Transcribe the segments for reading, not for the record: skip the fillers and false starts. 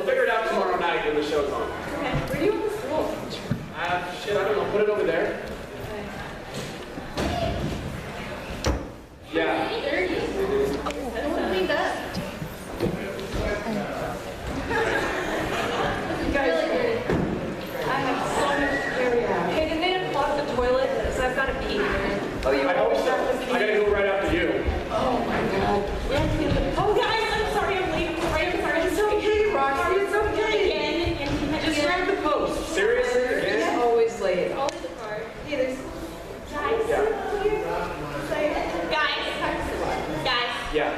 We'll figure it out tomorrow night when the show's on. Okay. Where do you want the stool? Shit, I don't know. Put it over there. Okay. Yeah. Dirty. I don't want to clean up. Really dirty. I have so much dirty out. Hey, didn't they unclog the toilet? Because I've got to pee. Oh, you I hope so. I gotta go right after you. Oh my God. Oh guys, I'm sorry I'm late. I'm sorry. It's okay, Roxy. It's okay. Again. Just grab the post. Seriously? Again? Yeah. Always late. Always the car. Hey, there's guys. Yeah. Guys. Yeah.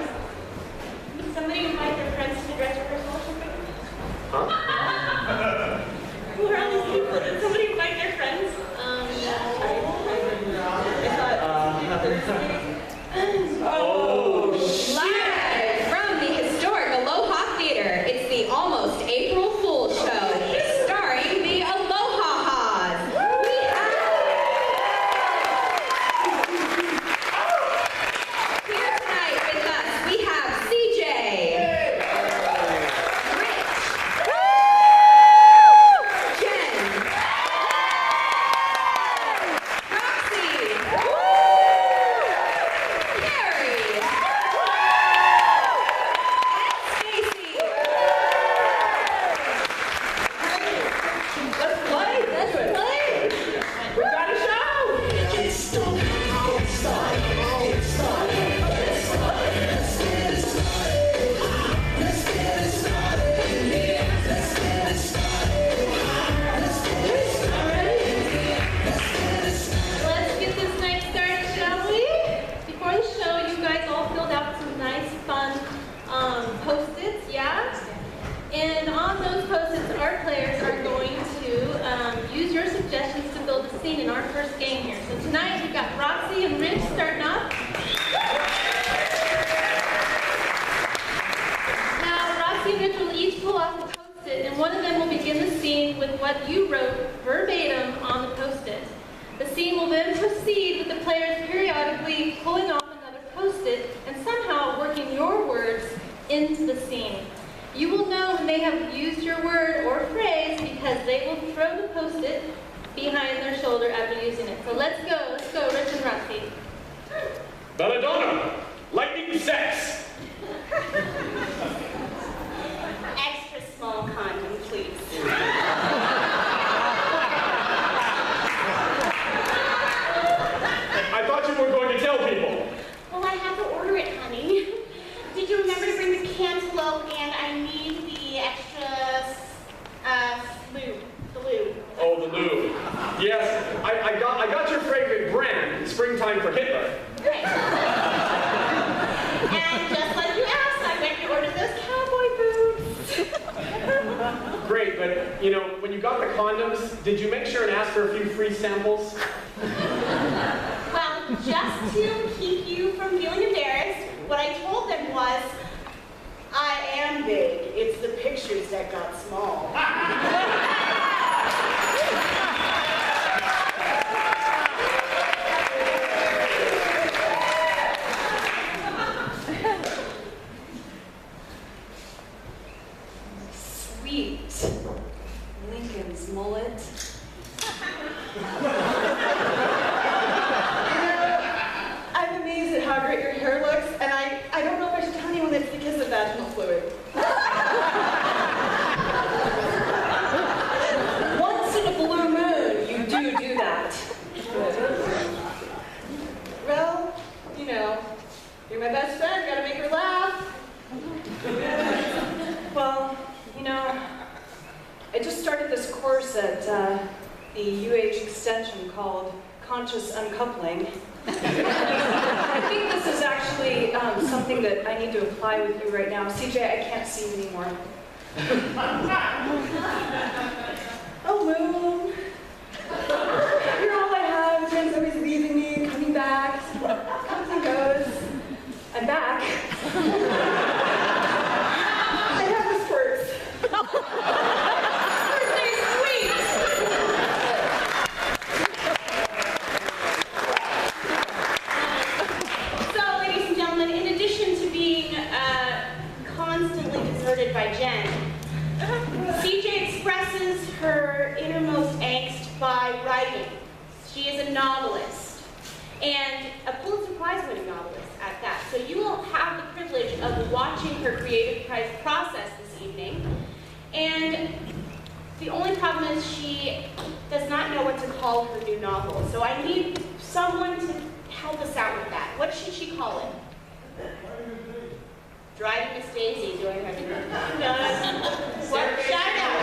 Somebody invite their friends to the dress rehearsal. Huh? Who are all these people? Did somebody invite their friends? Oh, shit! Live from the Historic Aloha Theater, it's the Almost April Fool's Show, starring the Alohahas. We have here tonight with us, we have CJ, Rich, Jen, Roxy, Carrie, and Stacy. Let's play. Let's play. We got a show. Let's get this night started, shall we? Before the show, you guys all filled out some nice, fun post-its, yeah? And on those post-its, our players are going to use your suggestions to build a scene in our first game here. So tonight, we've got Roxy and Rich starting off. Now, Roxy and Rich will each pull off a post-it, and one of them will begin the scene with what you wrote verbatim on the post-it. The scene will then proceed with the players periodically pulling off another post-it and somehow working your words into the scene. You will know when they have used your word or phrase because they will throw the post-it behind their shoulder after using it. So let's go, Rich and Roxy. Belladonna, lightning sex. Extra small condom, please. I thought you were going to tell people. Well, I have to order it, honey. Did you remember to bring the cantaloupe, and I need the extra lube, the lube. Oh, the lube. Yes, I got your favorite brand, Springtime for Hitler. Great. And just like you asked, I went and ordered those cowboy boots. Great, but you know, when you got the condoms, did you make sure and ask for a few free samples? Well, just to keep you from feeling embarrassed, what I told them was, I am big. It's the pictures that got small. Sweet. Lincoln's mullet. I'm amazed at how great your hair looks, and I don't know if I should tell anyone it's because of vaginal fluid. Once in a blue moon, you do that. Well, you know, you're my best friend, gotta make her laugh. Well, you know, I just started this course at the UH Extension called Conscious Uncoupling. I think this is actually something that I need to apply with you right now. CJ, I can't see you anymore. Oh, Moon. You're all I have. Jen's always leaving me, coming back. Comes and goes. I'm back. I have the squirts. Birthday sweet. so ladies and gentlemen, in addition to being constantly deserted by Jen, CJ expresses her innermost angst by writing. She is a novelist, and a Pulitzer Prize-winning novelist at that. So you will have the privilege of watching her creative process this evening. And the only problem is she does not know what to call her new novel. So I need someone to help us out with that. What should she call it? Driving Miss Daisy, doing her new What? Shout it out.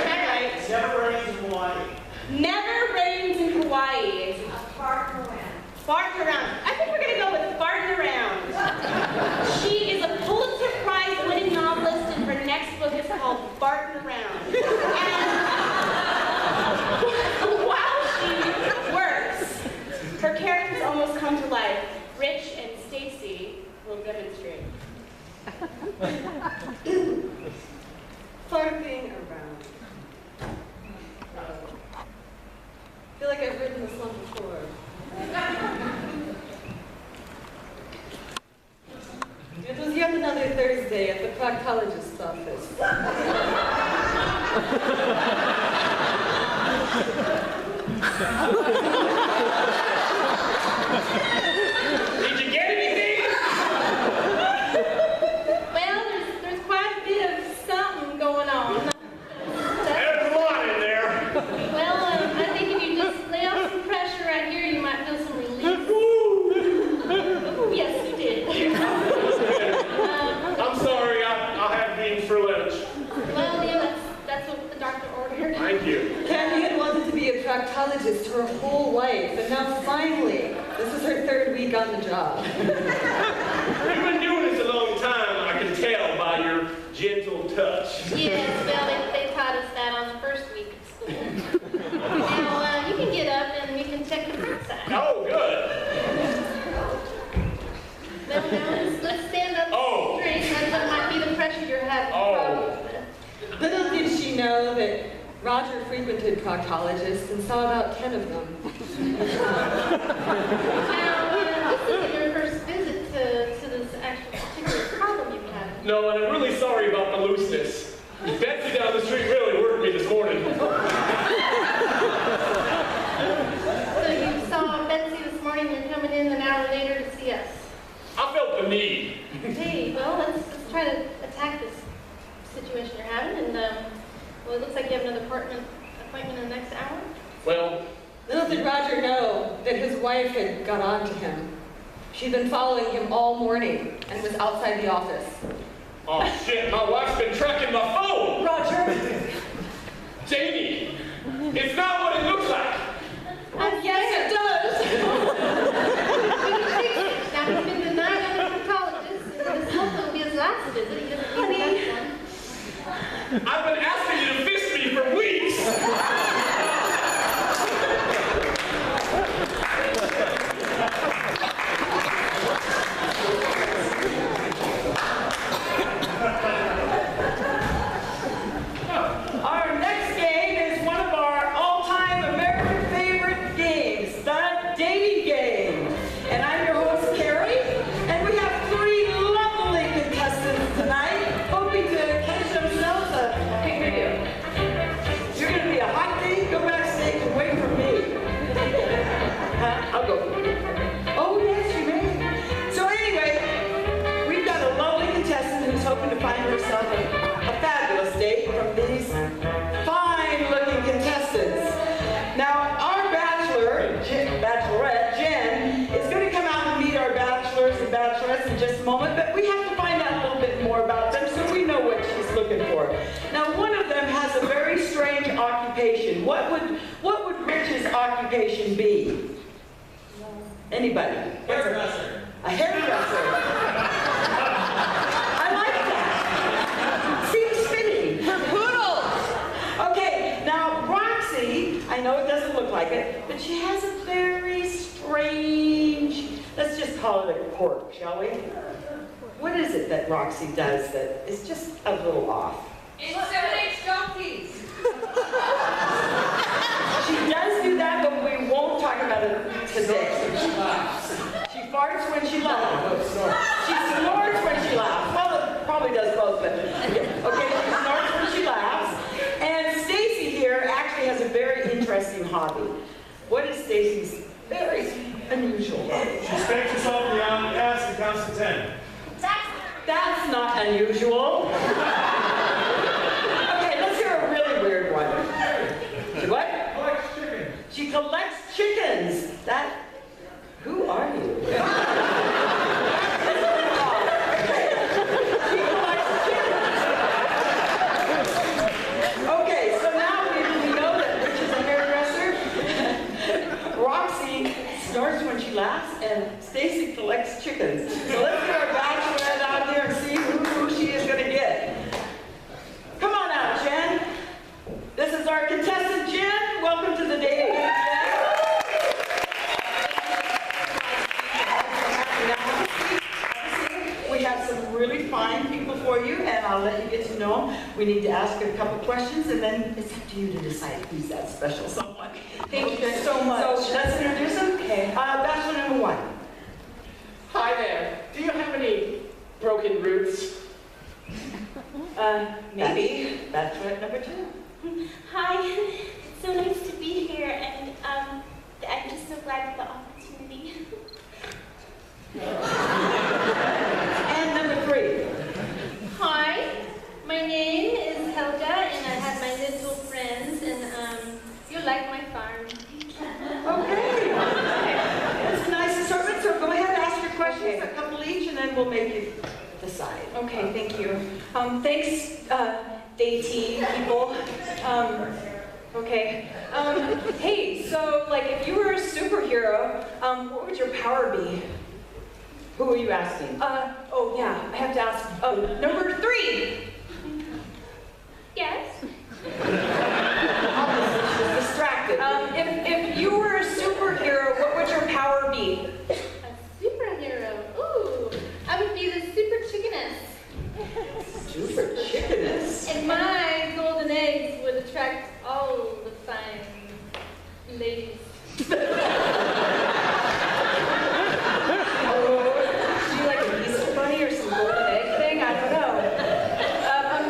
Never rains in Hawaii. Never rains in Hawaii. It's farting around. Farting around. I think we're going to go with farting around. She is a Pulitzer Prize-winning novelist, and her next book is called Farting Around. And while she works, her characters almost come to life. Rich and Stacy will demonstrate. Farting around. I feel like I've written this one before. It was yet another Thursday at the proctologist's office. Did you get anything? Well, there's quite a bit of something going on. There's a lot in there. Well, I think if you just lay off some pressure right here, you might feel some relief. Yes, you did. I'm sorry, I'll have beans for lunch. Well, yeah, that's what the doctor ordered. Thank you. Candy had wanted to be a proctologist her whole life, and now finally, this is her third week on the job. You've been doing this a long time, I can tell by your gentle touch. Yes, well, they taught us that on the first week of school. Now, you can get up and we can check the fruit side. Oh, good. Well, now, let's stand up straight. That might be the pressure you're having problems with. Little did she know that Roger frequented proctologists and saw about 10 of them. Now, this isn't your first visit to this actual particular problem you've had. No, and I'm really sorry about the looseness. Betsy down the street really worked me this morning. So you saw Betsy this morning, you're coming in an hour later to see us. I felt the need. Hey, well, let's try to attack this situation you're having, and well, it looks like you have another appointment in the next hour. Well, Little did Roger know that his wife had got on to him. She'd been following him all morning and was outside the office. oh shit, my wife's been tracking my phone. Roger! Jamie, it's not what it looks like. Yes, it does! We can fix it. Now, he's been denied on the proctologist, and this hopefully will be his last visit. He doesn't need the next one. I've been asking you to fist me for weeks. Our next game is one of our all-time American favorite games, the dating game. And I'm your host, Carrie, and we have three lovely contestants tonight, hoping to catch themselves a Kainaliu. You're going to be a hot date? Go backstage and wait for me. Huh? I'll go. Oh, yes, you may. So anyway, we've got a lovely contestant who's hoping to find herself a fabulous date from these fine-looking contestants. Now, our bachelorette, Jen, is going to come out and meet our bachelors and bachelorettes in just a moment, but we have to find out a little bit more about them so we know what she's looking for. Now, one of them has a very strange occupation. What would Rich's occupation be? Anybody? Hairdresser. A hairdresser. I like that. Seems fitting. For poodles. Okay, now Roxy, I know it doesn't look like it, but she has a very strange, let's just call it a quirk, shall we? What is it that Roxy does that is just a little off? Inseminates donkeys. She does do that, but we won't talk about it today. She farts when she laughs. She snores when she laughs. Well, it probably does both, but okay, she snorts when she laughs. and Stacy collects chickens. So let's get our bachelorette out there and see who she is going to get. Come on out, Jen. This is our contestant, Jen. Welcome to the dating game, Jen. We have some really fine people for you, and I'll let you get to know them. We need to ask a couple questions, and then it's up to you to decide who's that special someone. Thank you so much. So let's introduce them. Okay. Bachelor number 1. Hi there. Do you have any broken roots? Maybe. Bachelorette number 2. Hi, it's so nice to be here, and I'm just so glad for the opportunity. And number 3. Hi, my name is Helga, and I have my little friends, and you like my farm. Okay. That's a nice assortment, so go ahead and ask your questions, a couple each, and then we'll make you decide. Okay, thank you. Thanks, Daty people. Okay. Hey, so like if you were a superhero, what would your power be? Who are you asking? Oh yeah, I have to ask. Number 3. Yes? Obviously, she's distracted. If you were a superhero, what would your power be? A superhero. Ooh, I would be the super chickeness. Super chickeness. And my golden eggs would attract all the fine ladies. Do you like a Easter bunny or some golden egg thing? I don't know.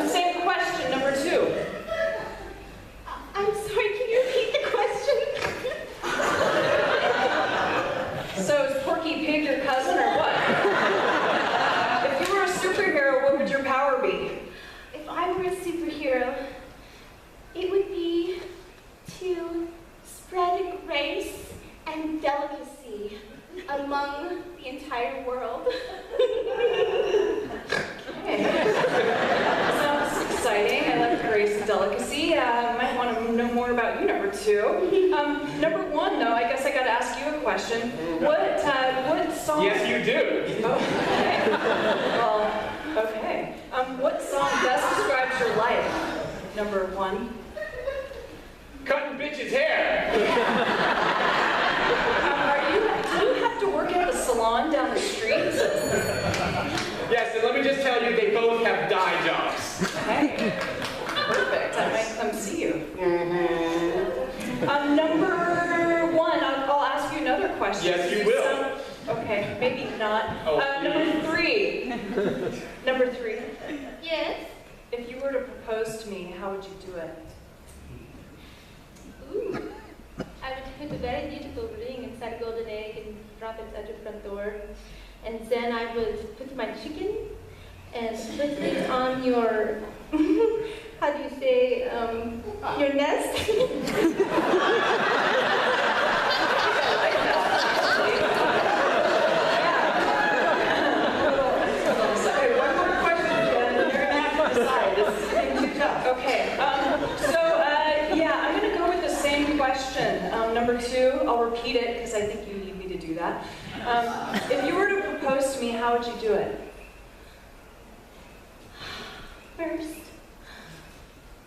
Same question, number 2. I'm sorry, can you repeat the question? So is Porky Pig your cousin or what? If you were a superhero, what would your power be? If I were a superhero, it would be to spread grace and delicacy among the entire world. Okay. Sounds exciting. I like grace and delicacy. Might want to know more about you, number 2. Number 1, though, I guess I got to ask you a question. What song? Yes, you do. Okay. Well, okay. What song best describes your life? Number 1. Cutting bitches' hair. Do you have to work at the salon down the street? Yes, and let me just tell you, they both have dye jobs. Okay. Perfect. I might come see you. Number 1, I'll ask you another question. Yes, you will. Okay, maybe not. Oh, Number 3. Number 3. Yes? If you were to propose to me, how would you do it? Ooh. I would put a very beautiful ring inside a golden egg and drop it at your front door. And then I would put my chicken and put it on your, how do you say, your nest? Okay, one more question, Jen, and you're going to have to decide. This is getting too tough. Okay, yeah, I'm gonna go with the same question. Number 2, I'll repeat it because I think you need me to do that. If you were to propose to me, how would you do it? First,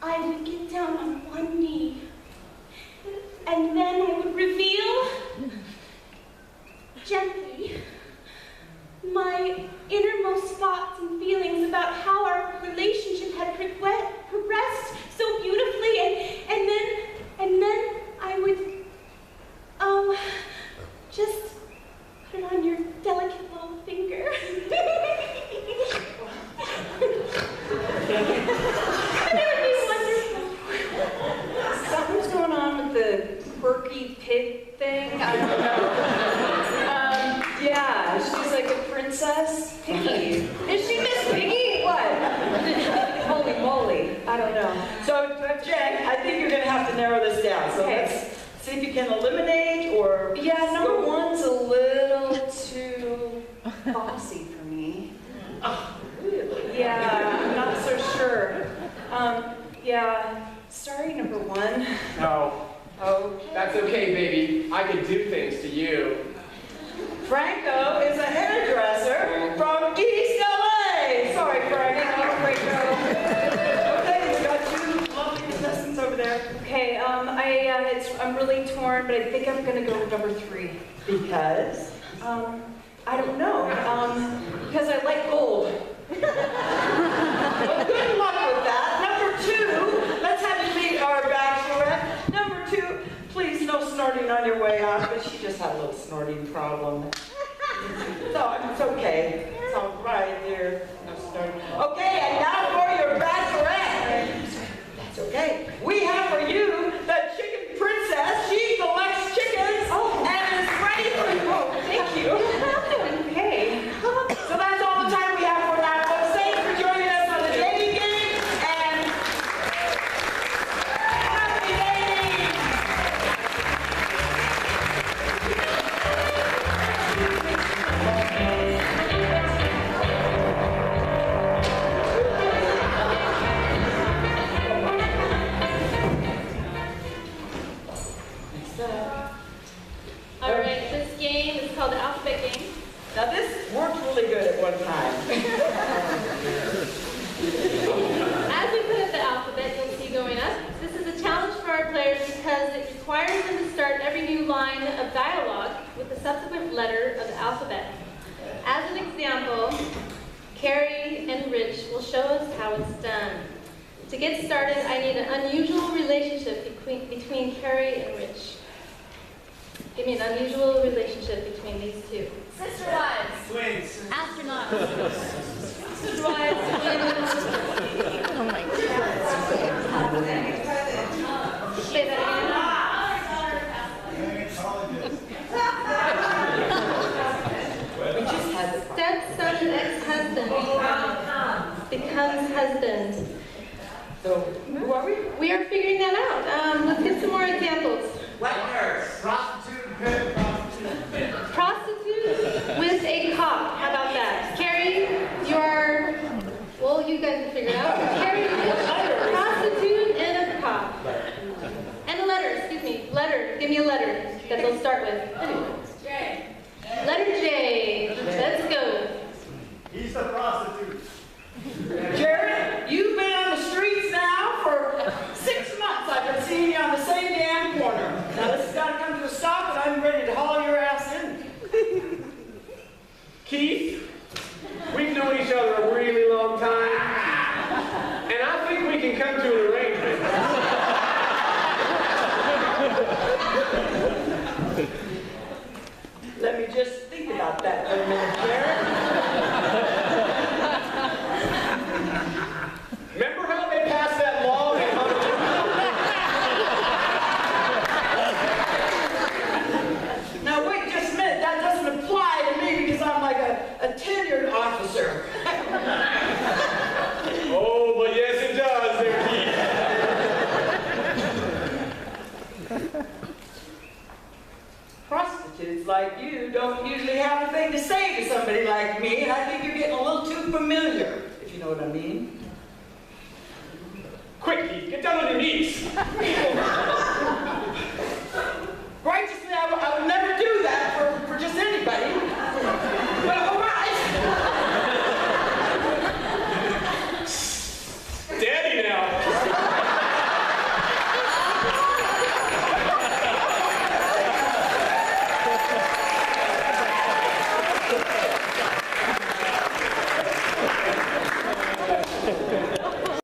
I would get down on one knee, and then I would reveal gently my innermost thoughts and feelings about how our relationship had progressed so beautifully, and then I would just put it on your delicate little finger. And it would be wonderful. Something's going on with the quirky pig thing. I don't know. Yeah, she's like a princess. Piggy. Is she Miss Piggy? What? Holy moly. I don't know. So, Jen, I think you're going to have to narrow this down. So Okay. let's see if you can eliminate or... Yeah, number 1's a little too bossy for me. Oh, really? Yeah, I'm not so sure. Yeah, sorry, number 1. No. Oh, That's okay, baby. I can do things to you. Franco is a hairdresser from East LA. Sorry, Franco. Okay, we got two lovely contestants over there. Okay, I'm really torn, but I think I'm gonna go with number 3. Because? I don't know. Because I like gold. Well, good luck with that. Number 2, let's have you meet our bachelorette. Number 2, please no snorting on your way out, but she just had a little snorting problem. So it's okay. It's all right there. No snorting. Okay, and now for your bachelorette. That's okay. We have for you the chicken princess. She collects chickens and is ready for you. Oh, thank you. Okay. So that's all the time we have for now. Folks, thanks for joining us on the dating game, and happy dating! All right, this game is called the alphabet game. Now this worked really good at one time. As we put up the alphabet, you'll see going up. This is a challenge for our players because it requires them to start every new line of dialogue with the subsequent letter of the alphabet. As an example, Carrie and Rich will show us how it's done. To get started, I need an unusual relationship between Carrie and Rich. Give me an unusual relationship between these two. Sister wives. Twins. Astronauts. Sister wives, twins. Oh my God. Say that again. We just had the Stepson ex-husband becomes husband. So, who are we? We are figuring that out. Let's get some more examples. Wet nurse. Prostitute, good prostitute. Prostitute with a cop. How about that? Carrie, you're... Well, you guys can figure it out. Carrie, prostitute and a cop. And a letter, excuse me. Letter. Give me a letter that they'll start with. J. Letter J. Let's go. He's the prostitute. Jared, you've been on the streets now for 6 months. I've been seeing you on the same damn corner. Now this has got to come to a stop, and I'm ready to haul your ass in. Keith, we've known each other a really long time, and I think we can come to an arrangement. Let me just think about that for a minute, Jared. Remember how they passed that law in Now wait just a minute. That doesn't apply to me because I'm like a tenured officer. Oh, but yes it does there, Keith. Prostitutes like you don't usually have a thing to say to somebody like me, and I think you're getting a little too familiar, if you know what I mean. Quick, Keith, get down on your knees. Righteously, I would never do that for just anybody. But all right. Daddy now.